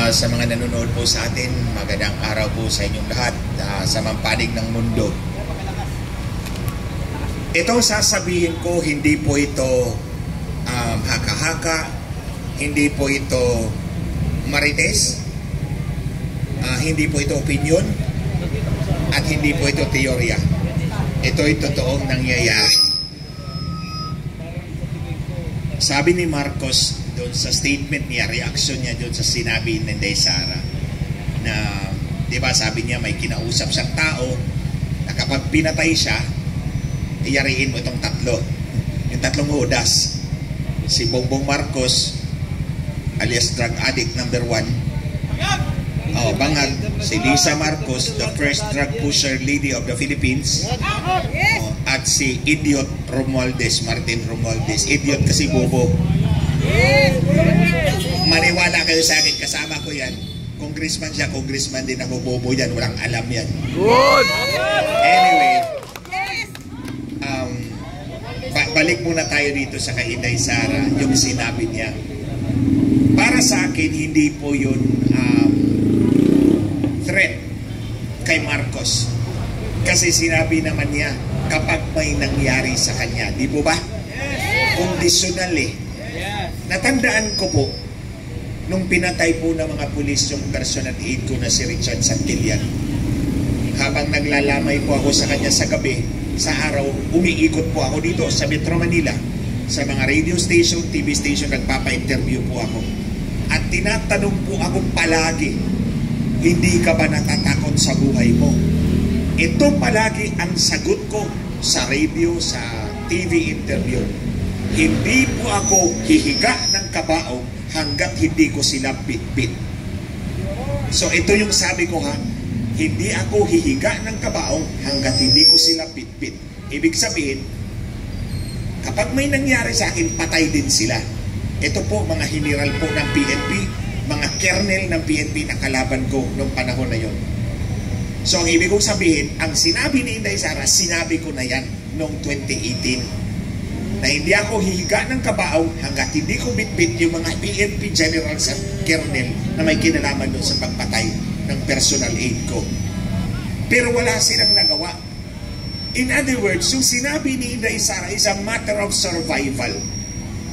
Sa mga nanonood po sa atin, magandang araw po sa inyong lahat sa mampanig ng mundo. Itong sasabihin ko, hindi po ito haka-haka, hindi po ito marites, hindi po ito opinion, at hindi po ito teorya. Ito'y totoong nangyayari. Sabi ni Marcos doon sa statement niya, reaction niya doon sa sinabi ni Inday Sara na, di ba, sabi niya may kinausap siyang tao na kapag pinatay siya, iyariin mo itong tatlo. Yung tatlong Judas. Si Bongbong Marcos, alias drug addict number 1. Bangag. Si Lisa Marcos, the first drug pusher lady of the Philippines. At si Idiot Romualdez, Martin Romualdez. Idiot kasi bobo. Maniwala kayo sa akin, kasama ko yan. Congressman siya, congressman din ako, bobo yan, walang alam yan. Good! Anyway, balik muna tayo dito sa kay Inday Sara, yung sinabi niya. Para sa akin, hindi po yun threat kay Marcos. Kasi sinabi naman niya, kapag may nangyari sa kanya, di po ba? Conditional eh. Natandaan ko po, nung pinatay po ng mga pulis yung personal aid ko na si Richard Santillan, habang naglalamay po ako sa kanya sa gabi, sa araw, umiikot po ako dito sa Metro Manila, sa mga radio station, TV station, nagpapa-interview po ako. At tinatanong po ako palagi, hindi ka ba natatakot sa buhay mo? Ito palagi ang sagot ko sa radio, sa TV interview. Hindi po ako hihiga ng kabaong hanggat hindi ko sila bit-bit. So ito yung sabi ko ha, hindi ako hihiga ng kabaong hanggat hindi ko sila bit-bit. Ibig sabihin, kapag may nangyari sa akin, patay din sila. Ito po mga general po ng PNP, mga kernel ng PNP na kalaban ko noong panahon na yon. So ang ibig kong sabihin, ang sinabi ni Inday Sara, sinabi ko na yan noong 2018. Na hindi ako hihiga ng kabaong hanggat hindi ko bitbit yung mga PNP generals at kernel na may kinalaman doon sa pagpatay ng personal aid ko. Pero wala silang nagawa. In other words, yung sinabi ni Inday Sara is a matter of survival.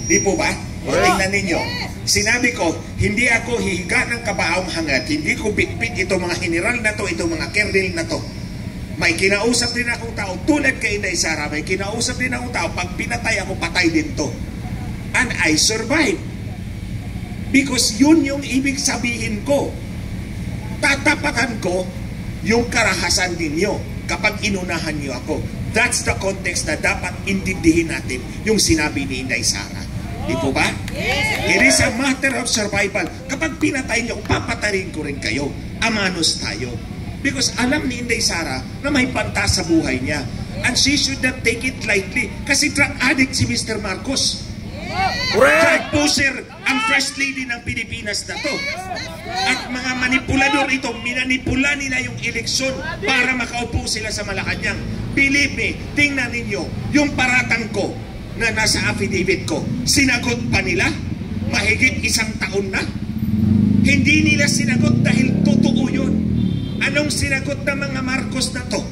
Di po ba? O tingnan ninyo. Sinabi ko, hindi ako hihiga ng kabaong hanggat hindi ko bitbit itong mga general na to, itong mga kernel na to. May kinausap din akong tao, tulad kay Inday Sara, may kinausap din akong tao, pag pinatay ako, patay din to. And I survived. Because yun yung ibig sabihin ko. Tatapakan ko yung karahasan ninyo kapag inunahan niyo ako. That's the context na dapat intindihin natin yung sinabi ni Inday Sara. Di po ba? It is a matter of survival. Kapag pinatay niyo, papatayin ko rin kayo. Amanos tayo. Because alam ni Inday Sara na may panta sa buhay niya. And she should not take it lightly. Kasi drug addict si Mr. Marcos. Drug pusher ang first lady ng Pilipinas na to. At mga manipulador ito, minanipula nila yung eleksyon para makaupo sila sa Malacanang. Believe me, tingnan ninyo, yung paratang ko na nasa affidavit ko, sinagot pa nila? Mahigit 1 taon na? Hindi nila sinagot dahil totoo yun. Anong sinagot ng mga Marcos na to?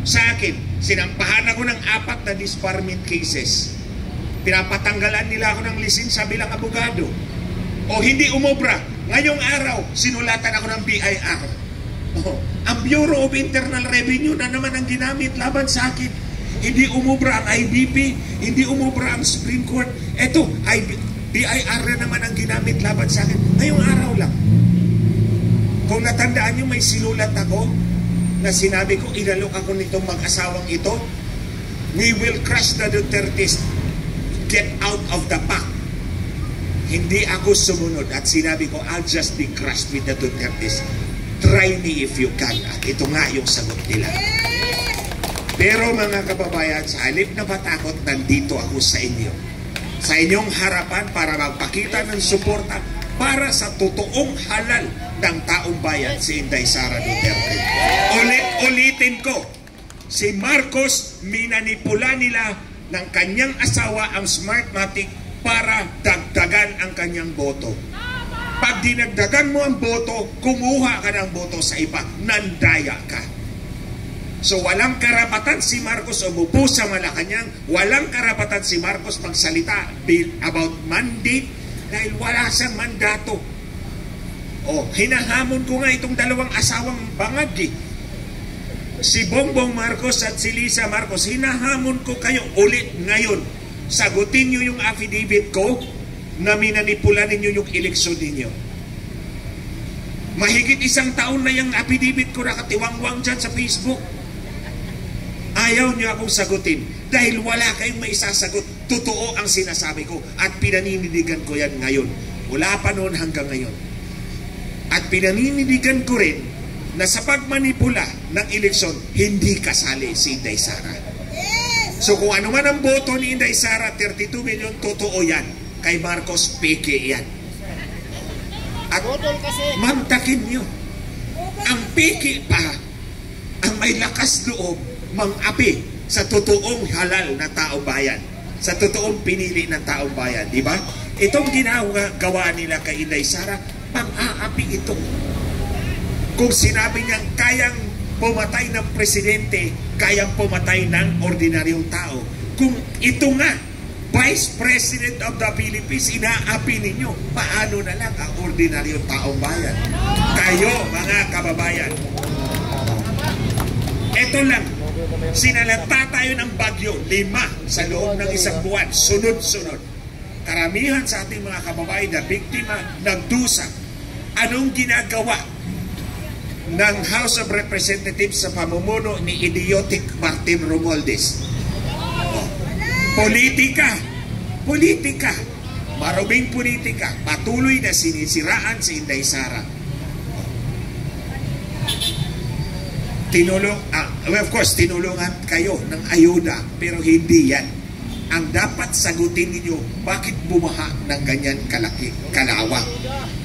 Sa akin, sinampahan ako ng 4 na disbarment cases. Pinapatanggalan nila ako ng lisensya bilang abogado. O hindi umobra. Ngayong araw, sinulatan ako ng BIR. Ang Bureau of Internal Revenue na naman ang ginamit laban sa akin. Hindi umobra ang IBP, hindi umobra ang Supreme Court. Eto, BIR na naman ang ginamit laban sa akin. Ngayong araw lang. Kung natandaan nyo, may sinulat ako na sinabi ko, inalok ako nitong mag-asawang ito. We will crush the Dutertes. Get out of the pack. Hindi ako sumunod at sinabi ko, I'll just be crushed with the Dutertes. Try me if you can. At ito nga yung sagot nila. Pero mga kababayan, sa halip na matakot, nandito ako sa inyo. Sa inyong harapan para magpakita ng suporta para sa totoong halal ng taong bayan, si Inday Sara Duterte. Ulitin ko, si Marcos, minanipula nila ng kanyang asawa ang Smartmatic para dagdagan ang kanyang boto. Pag dinagdagan mo ang boto, kumuha ka ng boto sa iba, nandaya ka. So walang karapatan si Marcos umupo sa Malacanang, walang karapatan si Marcos magsalita about mandate dahil wala siyang mandato. Hinahamon ko nga itong dalawang asawang bangag si Bongbong Marcos at si Lisa Marcos. Hinahamon ko kayo ulit ngayon. Sagutin nyo yung affidavit ko na minanipula ninyo yung eleksyon ninyo. Mahigit 1 taon na yung affidavit ko nakatiwangwang dyan sa Facebook. Ayaw nyo akong sagutin dahil wala kayong maisasagot. Totoo ang sinasabi ko at pinaninindigan ko yan ngayon. Wala pa noon hanggang ngayon. At pinaninindigan ko rin na sa pagmanipula ng eleksyon, hindi kasali si Inday Sara. So kung ano man ang boto ni Inday Sara, 32 million, totoo yan. Kay Marcos, peke yan. At mantakin nyo. Ang peke pa, ang may lakas loob, mang-api sa totoong halal na taong bayan. Sa totoong pinili ng taong bayan. Di ba? Itong ginagawa nila kay Inday Sara, pang-aapi ito. Kung sinabi niyang kayang pumatay ng presidente, kayang pumatay ng ordinaryong tao. Kung ito nga, Vice President of the Philippines, inaapi ninyo, paano na lang ang ordinaryong taong bayan? Kayo, mga kababayan. Ito lang, sinalanta tayo ng bagyo, 5 sa loob ng 1 buwan, sunod-sunod. Karamihan sa ating mga kababayan na biktima nagdusa. Anong ginagawa ng House of Representatives sa pamumuno ni idiotic Martin Romualdez? Politika. Politika. Maruming politika. Patuloy na sinisiraan si Inday Sara. Of course, tinulungan kayo ng ayuda, pero hindi yan. Ang dapat sagutin ninyo, bakit bumaha ng ganyan kalaki, kalawang?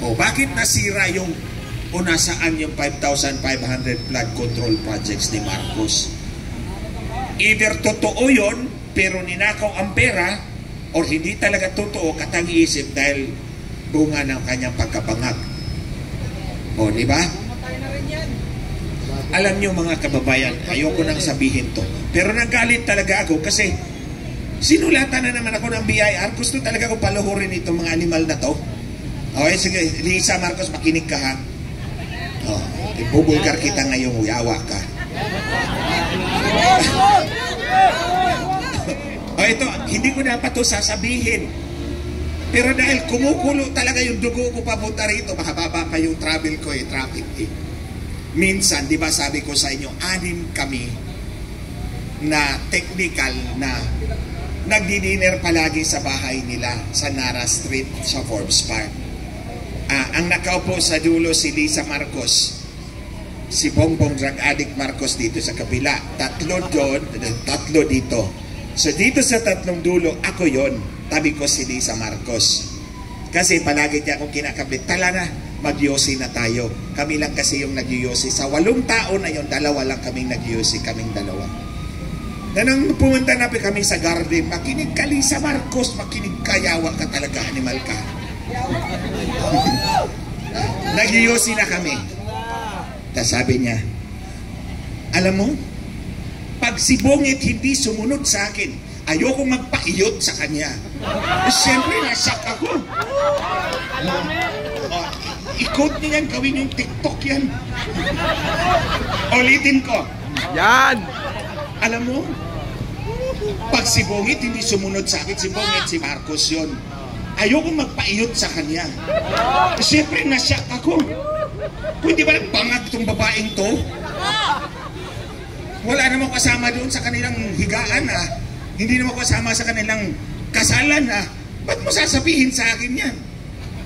Bakit nasira yung nasaan yung 5,500 flood control projects ni Marcos? Either totoo yon, pero ninakaw ang pera, or hindi talaga totoo, katang-iisip dahil bunga ng kanyang pagkabangag. Di ba? Alam nyo mga kababayan, ayoko nang sabihin to, pero nagalit talaga ako kasi sinulatan na naman ako ng BIR. Gusto talaga ko paluhurin itong mga animal na to. Okay, sige, Lisa Marcos, makinig ka ha. Ibubulgar kita ngayong uyawa ka. Ito, hindi ko dapat to sasabihin. Pero dahil kumukulo talaga yung dugo ko papunta rito, makababa pa yung travel ko traffic Minsan, di ba sabi ko sa inyo, 6 kami na technical na nagdi-dinner palagi sa bahay nila sa Nara Street sa Forbes Park. Ang nakaupo sa dulo si Lisa Marcos, si Bongbong Drug Addict Marcos dito sa kabila, 3 doon, 3 dito. So dito sa 3 dulo, ako yon, tabi ko si Lisa Marcos. Kasi palagi niya akong kinakabit, tala na, mag-yosi na tayo. Kami lang kasi yung nag-yosi. Sa 8 taon na yon, 2 lang kaming nag-yosi, kaming 2. Na nang pumunta na kami sa garden, makinig ka Lisa Marcos, makinig ka, yawa ka talaga, animal ka. Nag-yosi na kami. Tapos sabi niya, alam mo, pag si Bongit hindi sumunod sa akin, ayoko magpaiyot sa kanya. Siyempre, nasak ako. I-quote niya yan, gawin yung TikTok yan. Ulitin ko. Yan! Alam mo, pag si Bongit hindi sumunod sa akin, si Bongit, si Marcos yun. Ayoko magpaiyot sa kanya. Siyempre, nasyak ako. Pwede ba nagbangag itong babaeng to? Wala namang kasama doon sa kanilang higaan Hindi naman kasama sa kanilang kasalan Ba't mo sasabihin sa akin yan?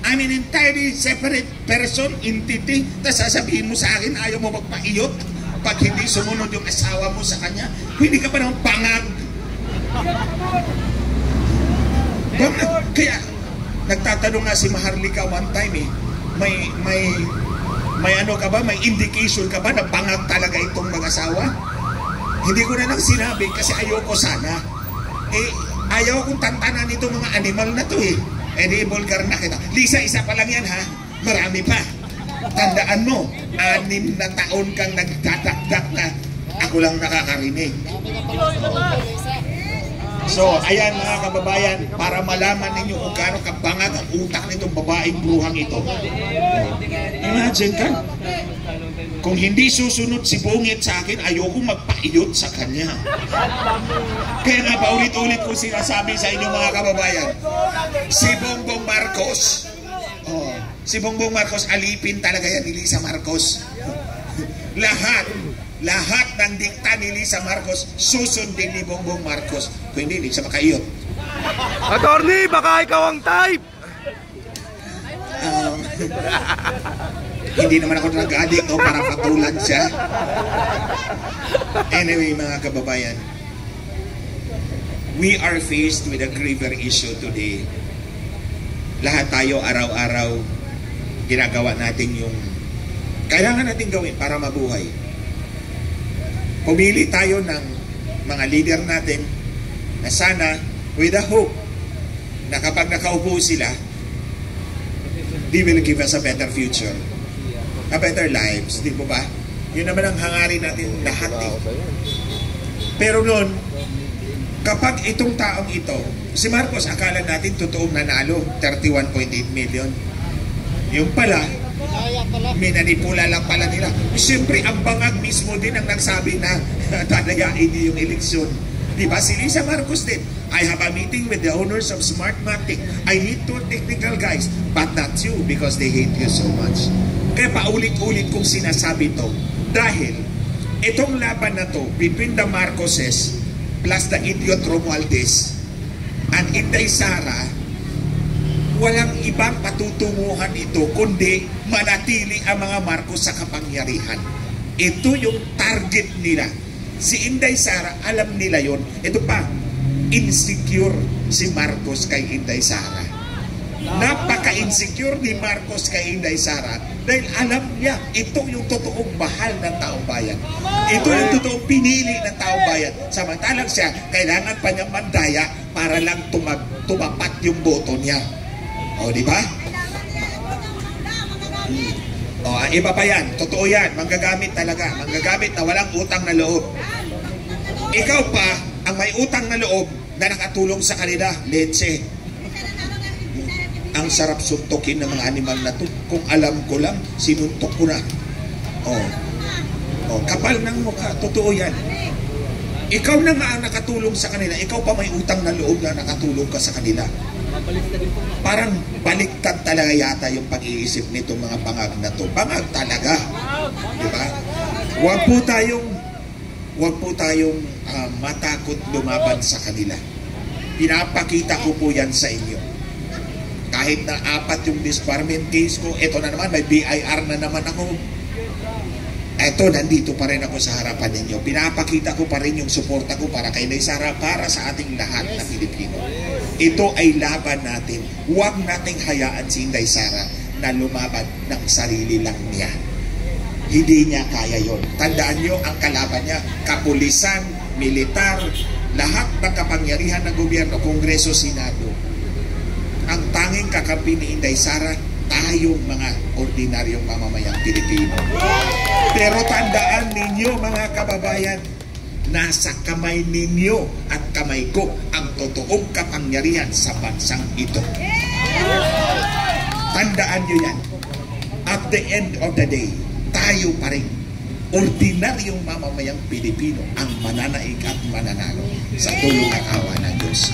I'm an entirely separate person, entity. Tapos sasabihin mo sa akin, ayaw mo magpaiyot pag hindi sumunod yung asawa mo sa kanya. Hindi ka pa naman bangag. Kaya, nagtatanong nga si Maharlika one time may ano ka ba, may indication ka ba na bangag talaga itong mag-asawa? Hindi ko na lang sinabi kasi ayoko sana. Ayaw kong tantanan itong mga animal na to di vulgar na kita. Lisa, isa pa lang yan ha. Marami pa. Tandaan mo, 6 na taon kang nagdadakdak na ako lang nakakarinig. So, ayan mga kababayan, para malaman ninyo kung gaano kabangag ang utak nitong babaeng bruhang ito. Imagine ka, kung hindi susunod si Bungit sa akin, ayoko magpaiyot sa kanya. Kaya nga paulit-ulit ko sinasabi sa inyo mga kababayan, si Bongbong Marcos, si Bongbong Marcos, alipin talaga yan ni Lisa Marcos. Lahat ng dikta ni Lisa Marcos, susundin ni Bongbong Marcos. Kung hindi siya makaiyot. Attorney, baka ikaw ang type! Hindi naman ako nag-addict para patulan siya. Anyway, mga kababayan, we are faced with a graver issue today. Lahat tayo araw-araw ginagawa natin yung kailangan natin gawin para mabuhay. Pumili tayo ng mga leader natin na sana with a hope na kapag nakaupo sila, they will give us a better future, a better lives, di po ba? Yun naman ang hangarin natin lahat eh. Pero noon, kapag itong taong ito, si Marcos, akala natin totoong nanalo, 31.8 million. Yung pala, minanipula lang pala nila. Siyempre, ang bangag mismo din ang nagsabi na dadayain niyo yung eleksyon. Diba? Si Lisa Marcos din, I have a meeting with the owners of Smartmatic. I need 2 technical guys, but not you because they hate you so much. Kaya paulit-ulit kong sinasabi to dahil itong laban na to between the Marcoses plus the idiot Romualdez and Inday Sara, walang ibang patutunguhan ito kundi manatili ang mga Marcos sa kapangyarihan. Ito yung target nila. Si Inday Sara, alam nila yon. Ito pa, insecure si Marcos kay Inday Sara. Napaka-insecure ni Marcos kay Inday Sara dahil alam niya, ito yung totoong mahal ng taong bayan. Ito yung totoong pinili ng taong bayan. Samantalang siya, kailangan pa niyang mandaya para lang tumapat yung boto niya. O, di ba? O, iba pa yan. Totoo yan. Manggagamit talaga. Manggagamit na walang utang na loob. Ikaw pa, ang may utang na loob na nakatulong sa kanila, leche. Ang sarap suntukin ng mga animal na to. Kung alam ko lang, sinuntok ko na. O, kapal ng mukha. Totoo yan. Ikaw na nga ang nakatulong sa kanila. Ikaw pa may utang na loob na nakatulong ka sa kanila. Parang baliktad talaga yata yung pag-iisip nitong mga bangag na to. Bangag talaga. Diba? Huwag po tayong matakot lumaban sa kanila. Pinapakita ko po yan sa inyo. Kahit na 4 yung disbarment case ko, eto na naman, may BIR na naman ako. Eto, nandito pa rin ako sa harapan ninyo. Pinapakita ko pa rin yung suporta ko para kay Inday Sara, para sa ating lahat na Pilipino. Ito ay laban natin. Huwag nating hayaan si Inday Sara na lumaban ng sarili lang niya. Hindi niya kaya yon. Tandaan niyo, ang kalaban niya, kapulisan, militar, lahat ng kapangyarihan ng gobyerno, Kongreso, Senado. Ang tanging kakampi ni Inday Sara, tayong mga ordinaryong mamamayang Pilipino. Pero tandaan ninyo mga kababayan, nasa kamay ninyo at kamay ko ang totoong kapangyarihan sa bansang ito. Tandaan nyo yan. At the end of the day, tayo pa rin, ordinaryong mamamayang Pilipino ang mananaig at mananalo sa tulong at awa ng Diyos.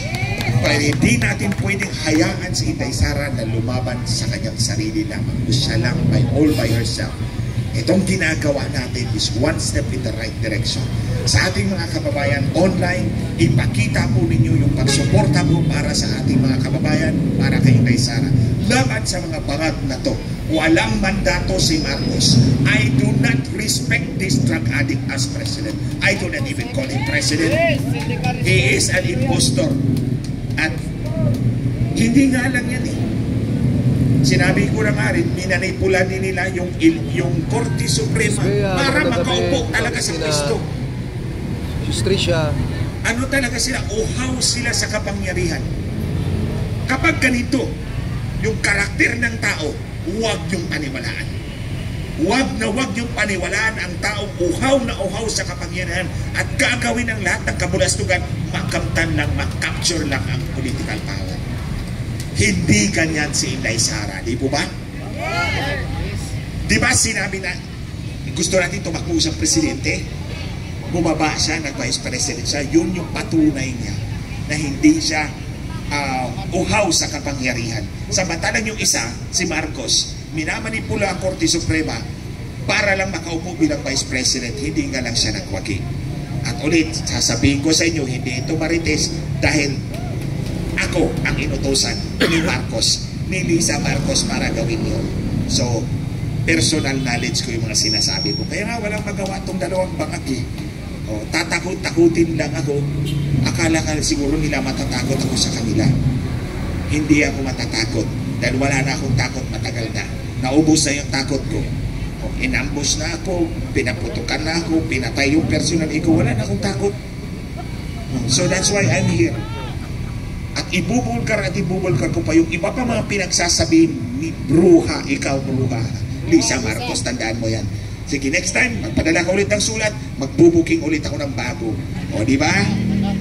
Pero hindi natin pwedeng hayaan si Inday Sara na lumaban sa kanyang sarili lamang. Siya lang all by herself. Itong ginagawa natin is one step in the right direction. Sa ating mga kababayan online, ipakita po ninyo yung pagsuporta mo para sa ating mga kababayan, para kay Inday Sara. Laban sa mga bangag na to. Walang mandato si Marcos. I do not respect this drug addict as president. I do not even call him president. He is an impostor. At hindi nga lang yan eh. Sinabi ko na nga rin, minanipula din nila yung Korte Suprema para makaupo talaga sa Kristo. Ano talaga sila? Uhaw sila sa kapangyarihan. Kapag ganito, yung karakter ng tao, huwag niyong paniwalaan. Huwag niyong paniwalaan ang taong uhaw na uhaw sa kapangyarihan at gagawin ang lahat ng kabulastugan, makamtan lang, makapture lang ang political power. Hindi ganyan si Inday Sara, di po ba? Di ba sinabi na gusto natin tumakbo sa presidente? Bumaba siya, nag-vice president siya. Yun yung patunay niya na hindi siya uhaw sa kapangyarihan. Samantalang yung isa, si Marcos, minamanipula ang Korte Suprema para lang makaupo bilang vice president. Hindi nga lang siya nagwagi. At ulit, sasabihin ko sa inyo, hindi ito marites dahil ako ang inutosan ni Marcos, ni Lisa Marcos para gawin yun. So, personal knowledge ko yung mga sinasabi ko. Kaya nga walang magawa itong dalawang bangag eh. O, tatakot-takutin lang ako. Akala ka siguro nila matatakot ako sa kanila. Hindi ako matatakot dahil wala na akong takot, matagal na. Naubos na yung takot ko. O, inambos na ako, pinaputukan na ako, pinatay yung personal ego. Wala na akong takot. So that's why I'm here. At ibubulkar ko pa yung iba pa mga pinagsasabihin ni bruha, ikaw bruha, Lisa Marcos, tandaan mo yan. Sige, next time, magpadala ka ulit ng sulat, magbubuking ulit ako ng bago. O, di ba?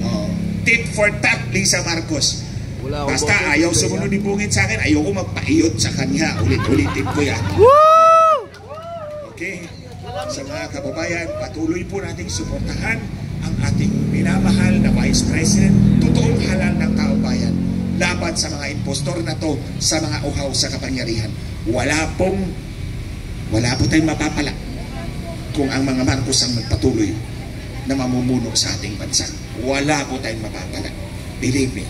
O, tit for tat, Lisa Marcos. Basta ayaw sumunod ni Bungit sa akin, ayoko magpaiyot sa kanya. Ulit-ulitin ko yan. Okay? Sa mga kababayan, patuloy po nating suportahan ang ating minamahal na Vice President, totoong halal ng taong bayan, laban sa mga impostor na to, sa mga uhaw sa kapangyarihan. Wala po tayong mapapala kung ang mga Marcos ang magpatuloy na mamumuno sa ating bansa. Wala po tayong mapapala. Believe me.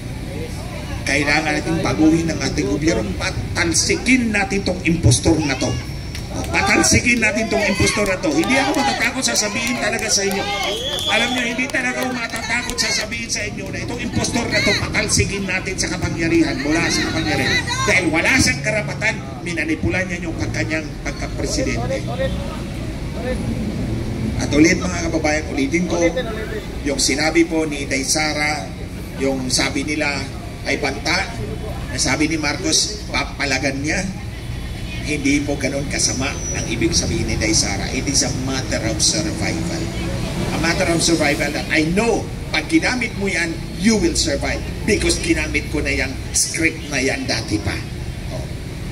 Kailangan natin baguhin ang ating gobyerno, patalsikin natin tong impostor na to. Patalsikin natin tong impostor na to. Hindi ako matatakot sasabihin talaga sa inyo. Alam niyo, hindi talaga ako matatakot sasabihin sa inyo na itong impostor na to, patalsikin natin sa kapangyarihan, mula sa kapangyarihan. Dahil wala siyang karapatan, minanipulan niya yung kanyang pagka-presidente. At ulit mga kababayan, ulitin ko, yung sinabi po ni Inday Sara, yung sabi nila ay banta, na sabi ni Marcos, papalagan niya. Hindi po ganun kasama ang ibig sabihin ni Inday Sara. It is a matter of survival. A matter of survival that I know, pag ginamit mo yan, you will survive. Because ginamit ko na yung script na yan dati pa. Oh.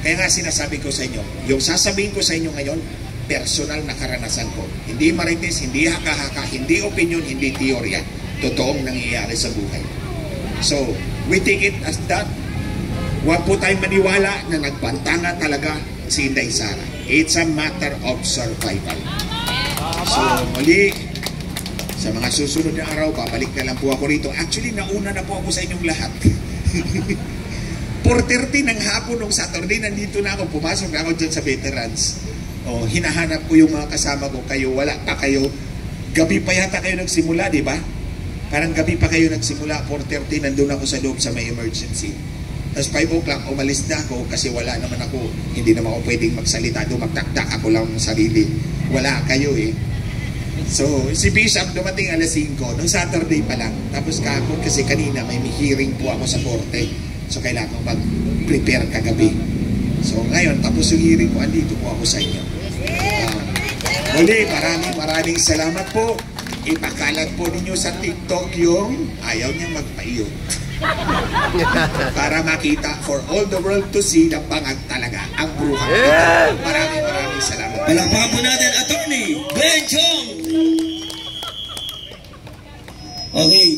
Kaya nga sinasabi ko sa inyo, yung sasabihin ko sa inyo ngayon, personal na karanasan ko. Hindi marites, hindi haka-haka, hindi opinion, hindi teorya. Totoong nangyayari sa buhay. So, we take it as that. Huwag po tayong maniwala na nagbantanga talaga si Inday Sara. It's a matter of survival. So, muli, sa mga susunod na araw, babalik na lang po ako rito. Actually, nauna na po ako sa inyong lahat. 4:30 ng hapon nung Saturday, nandito na ako. Pumasok na ako dyan sa veterans. O, hinahanap ko yung mga kasama ko. Kayo, wala pa kayo. Gabi pa yata kayo nagsimula, di ba? Parang gabi pa kayo nagsimula. 4:30, nandun ako sa loob sa may emergency. Tapos 5 o'clock, umalis na ako kasi wala naman ako, hindi naman ako pwedeng magsalita doon, magtakdak ako lang ng sarili. Wala kayo eh. So, si Bishop dumating alas 5, nung Saturday pa lang. Tapos kahapon kasi kanina may hearing po ako sa korte. So, kailangan ko mag-prepare kagabi. So, ngayon, tapos yung hearing ko, andito po ako sa inyo. Muli, maraming salamat po. Ipakalat po ninyo sa TikTok yung ayaw niya magpaiyot. Para makita for all the world to see na bangag talaga ang bruha. Maraming salamat. Palakpakan po natin, Attorney Glenn Chong. Okay.